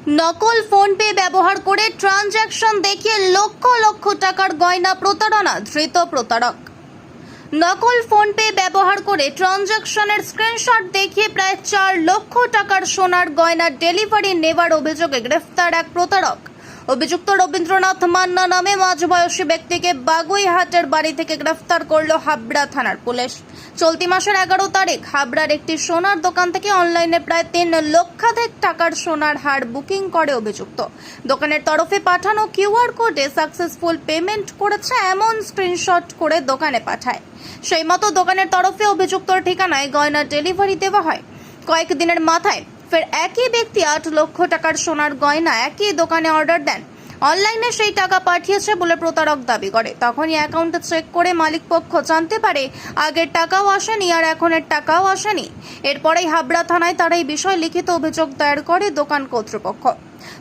নকল ফোনপে ব্যবহার করে ট্রানজ্যাকশন দেখিয়ে লক্ষ লক্ষ টাকার গয়না প্রতারণা, ধৃত প্রতারক। নকল ফোনপে ব্যবহার করে ট্রানজ্যাকশনের স্ক্রিনশট দেখিয়ে প্রায় 4 লক্ষ টাকার সোনার গয়না ডেলিভারি নেওয়ার অভিযোগে গ্রেফতার এক প্রতারক। অভিযুক্ত রবীন্দ্রনাথ মান্না নামে মাঝবয়সী ব্যক্তিকে বাগুইহাটের বাড়ি থেকে গ্রেফতার করল হাবড়া থানার পুলিশ। চলতি মাসের 11 তারিখ হাবড়ার একটি সোনার দোকান থেকে অনলাইনে প্রায় 3 লক্ষাধিক টাকার সোনার হার বুকিং করে অভিযুক্ত। দোকানের তরফে পাঠানো কিউআর কোডে সাকসেসফুল পেমেন্ট করেছে এমন স্ক্রিনশট করে দোকানে পাঠায়। সেই মতো দোকানের তরফে অভিযুক্তর ঠিকানায় গয়না ডেলিভারি দেওয়া হয়। কয়েকদিনের মাথায় ফের একই ব্যক্তি 8 লক্ষ টাকার সোনার গয়না একই দোকানে অর্ডার দেন। অনলাইনে সেই টাকা পাঠিয়েছে বলে প্রতারক দাবি করে। তখনই অ্যাকাউন্টে চেক করে মালিক পক্ষ জানতে পারে আগের টাকাও আসেনি আর এখনের টাকাও আসেনি। এরপরেই হাবড়া থানায় তারা এই বিষয়ে লিখিত অভিযোগ দায়ের করে দোকান কর্তৃপক্ষ।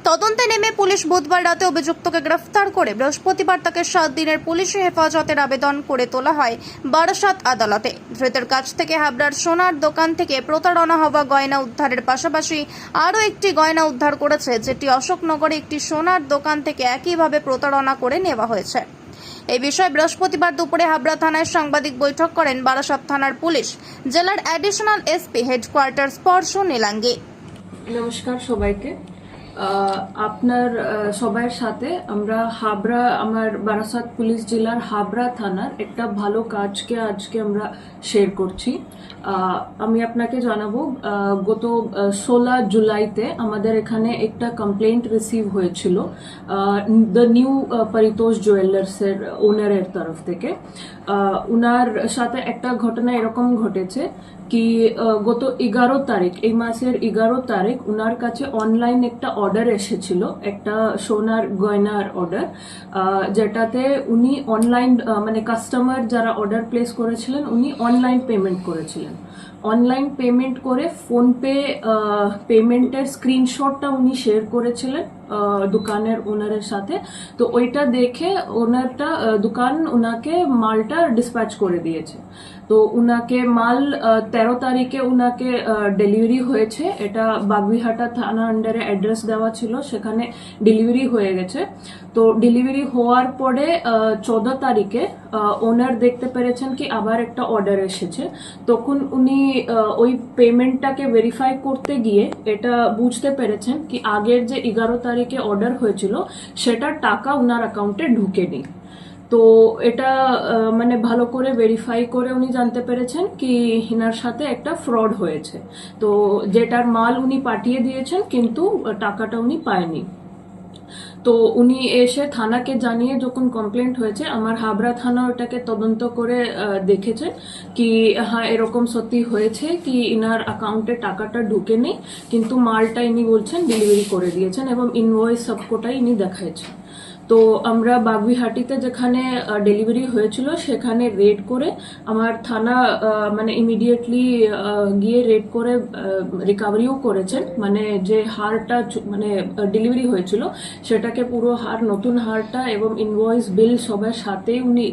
তদন্তে নেমে পুলিশ বুধবার রাতে অভিযুক্তকে গ্রেফতার করে বৃহস্পতিবার তাকে 7 দিনের পুলিশি হেফাজতের আবেদন করে তোলা হয় বারাসাত আদালতে। ধৃতের কাছ থেকে হাবড়ার সোনার দোকান থেকে প্রতারণা হওয়া গয়না উদ্ধারের পাশাপাশি আরও একটি গয়না উদ্ধার করেছে, যেটি অশোকনগরে একটি সোনার দোকান থেকে একইভাবে প্রতারণা করে নেওয়া হয়েছে। এই বিষয়ে বৃহস্পতিবার দুপুরে হাবড়া থানায় সাংবাদিক বৈঠক করেন বারাসাত থানার পুলিশ জেলার অ্যাডিশনাল এসপি হেডকোয়ার্টার স্পর্শ নীলাঙ্গী। নমস্কার সবাইকে। আপনার সবার সাথে আমরা হাবড়া, আমার বারাসাত পুলিশ জেলার হাবড়া থানার একটা ভালো কাজকে আজকে আমরা শেয়ার করছি। আমি আপনাকে জানাবো, গত 16 জুলাইতে আমাদের এখানে একটা কমপ্লেন্ট রিসিভ হয়েছিল দ্য নিউ পরিতোষ জুয়েলার্সের ওনারের তরফ থেকে। উনার সাথে একটা ঘটনা এরকম ঘটেছে কি গত 11 তারিখ, এই মাসের 11 তারিখ উনার কাছে অনলাইন একটা অর্ডার এসেছিল, একটা সোনার গয়নার অর্ডার, যেটাতে উনি অনলাইন মানে কাস্টমার যারা অর্ডার প্লেস করেছিলেন উনি অনলাইন পেমেন্ট করেছিলেন। অনলাইন পেমেন্ট করে ফোনপে পেমেন্টের স্ক্রিনশটটা উনি শেয়ার করেছিলেন দোকানের ওনারের সাথে। তো ওইটা দেখে ওনারটা দোকান ওনাকে মালটা ডিসপ্যাচ করে দিয়েছে। তো উনাকে মাল 13 তারিখে উনাকে ডেলিভারি হয়েছে। এটা বাগুইহাটা থানা আন্ডারে অ্যাড্রেস দেওয়া ছিল, সেখানে ডেলিভারি হয়ে গেছে। তো ডেলিভারি হওয়ার পরে 14 তারিখে ওনার দেখতে পেরেছেন কি আবার একটা অর্ডার এসেছে। তখন উনি ওই পেমেন্টটাকে ভেরিফাই করতে গিয়ে এটা বুঝতে পেরেছেন কি আগের যে 11 তারিখে অর্ডার হয়েছিল সেটার টাকা উনার অ্যাকাউন্টে ঢুকেনি। তো এটা মানে ভালো করে ভেরিফাই করে উনি জানতে পেরেছেন কি হিনার সাথে একটা ফ্রড হয়েছে। তো যেটার মাল উনি পাঠিয়ে দিয়েছেন কিন্তু টাকাটা উনি পায়নি। তো উনি এসে থানাকে জানিয়ে যখন কমপ্লেন্ট হয়েছে, আমার হাবড়া থানা ওটাকে তদন্ত করে দেখেছেন কি হ্যাঁ এরকম সত্যি হয়েছে কি ইনার অ্যাকাউন্টে টাকাটা ঢুকেনি কিন্তু মালটা ইনি বলছেন ডেলিভারি করে দিয়েছেন এবং ইনভয়েস সবকটাই ইনি দেখাচ্ছেন। তো আমরা বাগুইহাটিতে যেখানে ডেলিভারি হয়েছিল সেখানে রেড করে আমার থানা মানে ইমিডিয়েটলি গিয়ে রেড করে রিকভারিও করেছেন। মানে যে হারটা মানে ডেলিভারি হয়েছিল সেটাকে পুরো হার, নতুন হারটা এবং ইনভয়েস বিল সবার সাথে উনি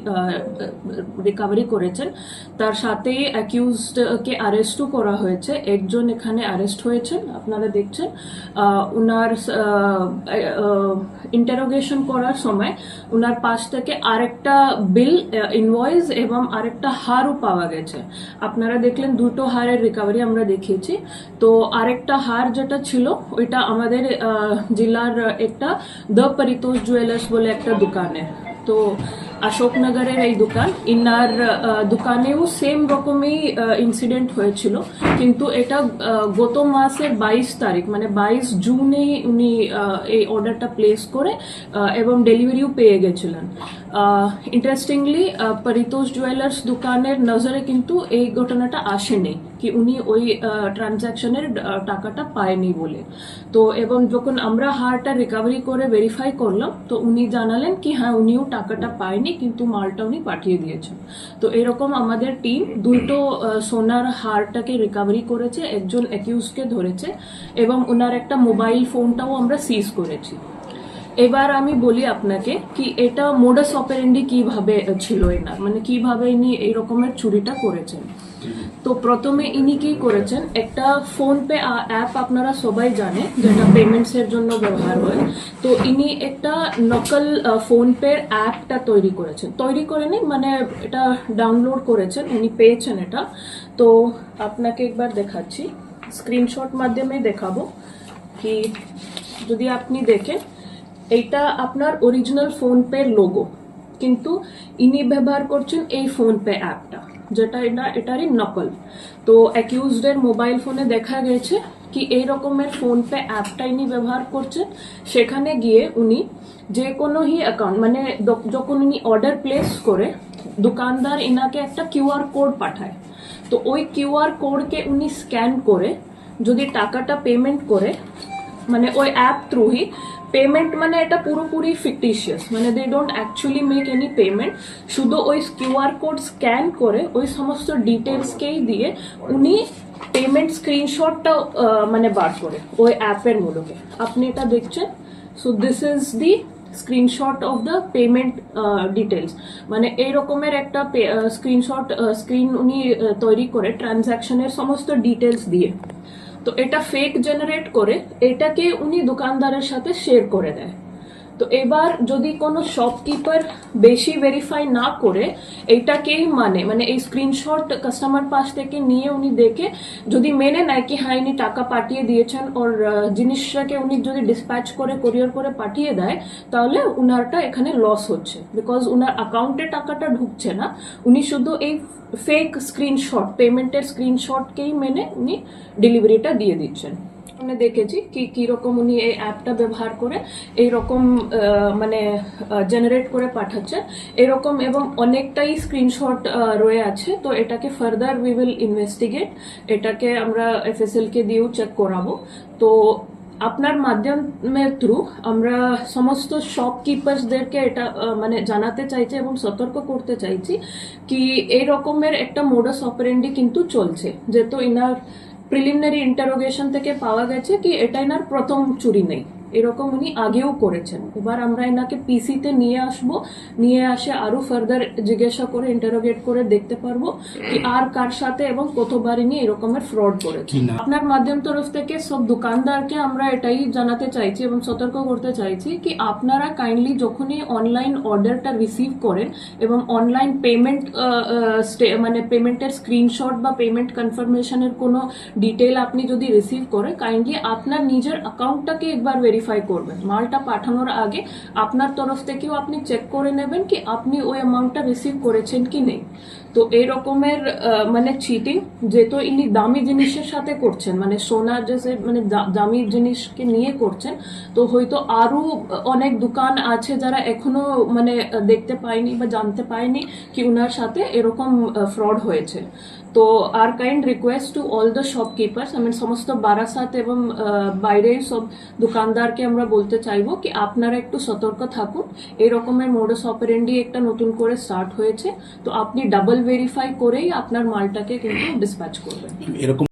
রিকভারি করেছেন। তার সাথেই অ্যাকিউজডকে অ্যারেস্টও করা হয়েছে। একজন এখানে অ্যারেস্ট হয়েছেন, আপনারা দেখছেন। উনার ইন্টারোগেশন করার সময় উনার পাশ থেকে আরেকটা বিল, ইনভয়েস এবং আরেকটা হারও পাওয়া গেছে। আপনারা দেখলেন দুটো হারের রিকভারি আমরা দেখিয়েছি। তো আরেকটা হার যেটা ছিল ওইটা আমাদের জেলার একটা দ্য পরিতোষ জুয়েলার্স বলে একটা দোকানে, তো অশোকনগরের এই দোকান, ইনার দোকানেও সেম রকমই ইনসিডেন্ট হয়েছিল। কিন্তু এটা গত মাসের 22 তারিখ মানে 22 জুনেই উনি এই অর্ডারটা প্লেস করে এবং ডেলিভারিও পেয়ে গেছিলেন। ইন্টারেস্টিংলি পরিতোষ জুয়েলার্স দোকানের নজরে কিন্তু এই ঘটনাটা আসেনি কি উনি ওই ট্রানজাকশনের টাকাটা পায়নি বলে। তো এবং যখন আমরা হারটা রিকভারি করে ভেরিফাই করলাম তো উনি জানালেন কি হ্যাঁ উনিও টাকাটা পায়নি কিন্তু মালটা উনি পাঠিয়ে দিয়েছেন। তো এরকম আমাদের টিম দুটো সোনার হারটাকে রিকভারি করেছে, একজন অ্যাকিউজকে ধরেছে এবং ওনার একটা মোবাইল ফোনটাও আমরা সিজ করেছি। এবার আমি বলি আপনাকে কি এটা মোডাস অপারেন্ডি কিভাবে ছিল এনার, মানে কিভাবে ইনি এই রকমের চুরিটা করেছেন। তো প্রথমে ইনি কি করেছেন, একটা ফোন পে অ্যাপ আপনারা সবাই জানে যেটা পেমেন্টস এর জন্য ব্যবহার হয়। তো ইনি একটা নকল ফোন পে অ্যাপটা তৈরি করেছেন, তৈরি করেনি মানে এটা ডাউনলোড করেছেন, উনি পেয়েছেন এটা। তো আপনাকে একবার দেখাচ্ছি, স্ক্রিনশট মাধ্যমে দেখাবো কি যদি আপনি দেখেন এইটা আপনার অরিজিনাল ফোন পে লোগো, কিন্তু ইনি ব্যবহার করছেন এই ফোন পে অ্যাপটা যেটা এটারই নকল। তো অ্যাকিউজডের মোবাইল ফোনে দেখা গেছে কি এই রকমের ফোন পে অ্যাপটা ইনি ব্যবহার করছেন। সেখানে গিয়ে উনি যে কোনো হি অ্যাকাউন্ট মানে যখন উনি অর্ডার প্লেস করে দোকানদার ইনাকে একটা কিউআর কোড পাঠায়, তো ওই কিউআর কোডকে উনি স্ক্যান করে যদি টাকাটা পেমেন্ট করে, মানে ওই অ্যাপ থ্রু হি পেমেন্ট, মানে এটা পুরোপুরি ফিকটিশিয়াস, মানে they don't actually make any payment, শুধু ওই কিউআর কোড স্ক্যান করে ওই সমস্ত ডিটেলসকেই দিয়ে উনি পেমেন্ট স্ক্রিনশটটা মানে বার করে ওই অ্যাপের মূলকে। আপনি এটা দেখছেন, so this is the screenshot of the payment details, মানে এই রকমের একটা স্ক্রিনশট স্ক্রিন উনি তৈরি করে ট্রানজাকশনের সমস্ত ডিটেলস দিয়ে। তো এটা ফেক জেনারেট করে এটাকে উনি দোকানদারের সাথে শেয়ার করে দেয়। তো এবার যদি কোনো শপকিপার বেশি ভেরিফাই না করে এইটাকেই মানে এই স্ক্রিনশট কাস্টমার পাশ থেকে নিয়ে উনি দেখে যদি মেনে নেয় কি হ্যাঁ ইনি টাকা পাঠিয়ে দিয়েছেন ওর জিনিসটাকে উনি যদি ডিসপ্যাচ করে কোরিয়ার করে পাঠিয়ে দেয়, তাহলে উনারটা এখানে লস হচ্ছে, বিকজ উনার অ্যাকাউন্টে টাকাটা ঢুকছে না, উনি শুধু এই ফেক স্ক্রিনশট পেমেন্টের স্ক্রিনশটকেই মেনে উনি ডেলিভারিটা দিয়ে দিচ্ছেন। আমি দেখেছি কি কিরকম উনি এই অ্যাপটা ব্যবহার করে এইরকম মানে জেনারেট করে পাঠাচ্ছেন এরকম, এবং অনেকটাই স্ক্রিনশট রয়ে আছে। তো এটাকে ফার্দার উই উইল ইনভেস্টিগেট, এটাকে আমরা এফএসএল কে দিয়েও চেক করাবো। তো আপনার মাধ্যমের থ্রু আমরা সমস্ত শপকিপার্সদেরকে এটা মানে জানাতে চাইছি এবং সতর্ক করতে চাইছি কি এই রকমের একটা মোডাস অপারেন্ডি কিন্তু চলছে, যেহেতু ইনার প্রিলিমিনারি ইন্টারোগেশন থেকে পাওয়া গেছে কি এটা এনার প্রথম চুরি নেই, এরকম উনি আগেও করেছেন। এবার আমরা এনাকে পিসিতে নিয়ে আসবো, নিয়ে আসে আরো ফার্দার জিজ্ঞাসা করে ইন্টারোগেট করে দেখতে পারবো কি আর কার সাথে এবং কতবার ইনি এরকমের ফ্রড করেছে। আপনার মাধ্যম তরফ থেকে সব দোকানদারকে আমরা এটাই জানাতে চাইছি এবং সতর্ক করতে চাইছি কি আপনারা কাইন্ডলি যখনই অনলাইন অর্ডারটা রিসিভ করেন এবং অনলাইন পেমেন্ট মানে পেমেন্টের স্ক্রিনশট বা পেমেন্ট কনফার্মেশনের কোনো ডিটেল আপনি যদি রিসিভ করে কাইন্ডলি আপনার নিজের অ্যাকাউন্টটাকে একবার ভেরিফাই করবেন। মালটা পাঠানোর আগে আপনার তরফ থেকেও আপনি চেক করে নেবেন কি আপনি ওই অ্যামাউন্টটা রিসিভ করেছেন কি নেই। তো এই রকমের মানে চিটিং যেহেতু ইনি দামি জিনিসের সাথে করছেন, মানে সোনা যে মানে দামি জিনিসকে নিয়ে করছেন, তো হয়তো আরো অনেক দোকান আছে যারা এখনো মানে দেখতে পায়নি বা জানতে পায়নি কি উনার সাথে এরকম ফ্রড হয়েছে। তো আর kind request to all the shopkeepers, আমি সমস্ত বারাসাত এবং বাইরের সব দোকানদারকে আমরা বলতে চাইবো কি আপনারা একটু সতর্ক থাকুন, এই রকমের মোডাস অপারেন্ডি একটা নতুন করে স্টার্ট হয়েছে। তো আপনি ডাবল ভেরিফাই করেই আপনার মালটাকে কিন্তু ডিসপ্যাচ করবেন। এরকম